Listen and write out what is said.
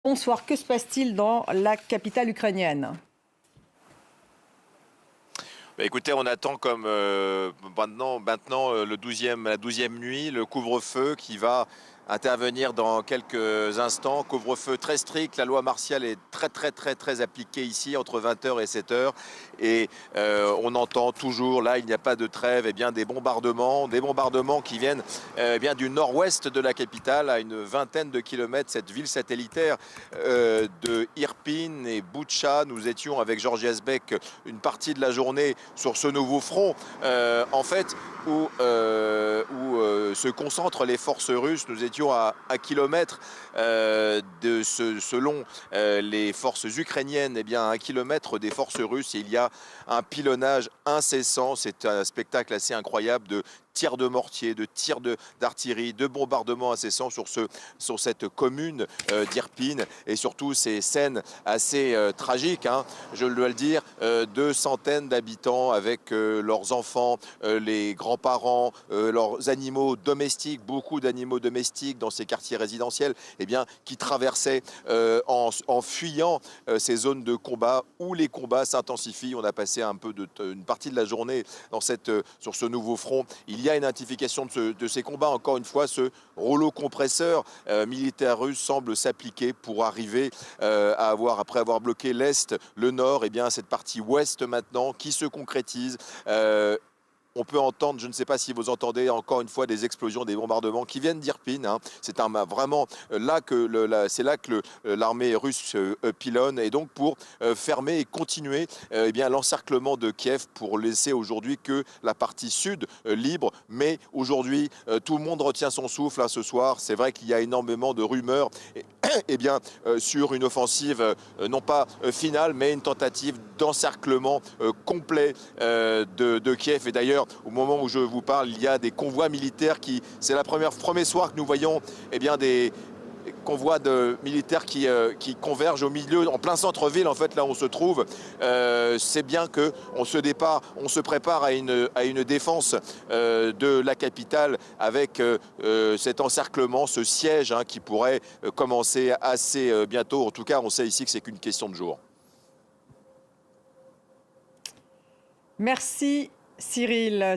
Bonsoir, que se passe-t-il dans la capitale ukrainienne? Écoutez, on attend comme maintenant la 12e nuit, le couvre-feu qui va intervenir dans quelques instants. Couvre-feu très strict, la loi martiale est très appliquée ici entre 20h et 7h. Et on entend toujours, là il n'y a pas de trêve, des bombardements qui viennent du nord-ouest de la capitale, à une vingtaine de kilomètres, cette ville satellitaire de Irpin et Boutcha. Nous étions avec Georges Yazbek une partie de la journée sur ce nouveau front, où se concentrent les forces russes. Nous étions à kilomètre selon les forces ukrainiennes, à 1 kilomètre des forces russes. Et il y a un pilonnage incessant. C'est un spectacle assez incroyable de tirs de mortier, de tirs d'artillerie, de bombardements incessants sur cette commune d'Irpin, et surtout ces scènes assez tragiques, je dois le dire, 200 d'habitants avec leurs enfants, les grands-parents, leurs animaux domestiques, beaucoup d'animaux domestiques dans ces quartiers résidentiels, qui traversaient en fuyant ces zones de combat où les combats s'intensifient. On a passé une partie de la journée sur ce nouveau front. Il y a une intensification de ces combats. Encore une fois, ce rouleau compresseur militaire russe semble s'appliquer pour arriver après avoir bloqué l'Est, le Nord, cette partie Ouest maintenant qui se concrétise. On peut entendre, je ne sais pas si vous entendez encore une fois des explosions, des bombardements qui viennent d'Irpin. C'est vraiment là que l'armée russe pilonne, et donc pour fermer et continuer l'encerclement de Kiev, pour laisser aujourd'hui que la partie sud libre. Mais aujourd'hui, tout le monde retient son souffle ce soir. C'est vrai qu'il y a énormément de rumeurs sur une offensive non pas finale, mais une tentative d'encerclement complet de Kiev. Et d'ailleurs, au moment où je vous parle, il y a des convois militaires c'est le premier soir que nous voyons des convois de militaires qui convergent au milieu, en plein centre-ville, là où on se trouve. C'est bien qu'on se prépare à une défense de la capitale avec cet encerclement, ce siège qui pourrait commencer assez bientôt. En tout cas, on sait ici que c'est qu'une question de jours. Merci Cyril.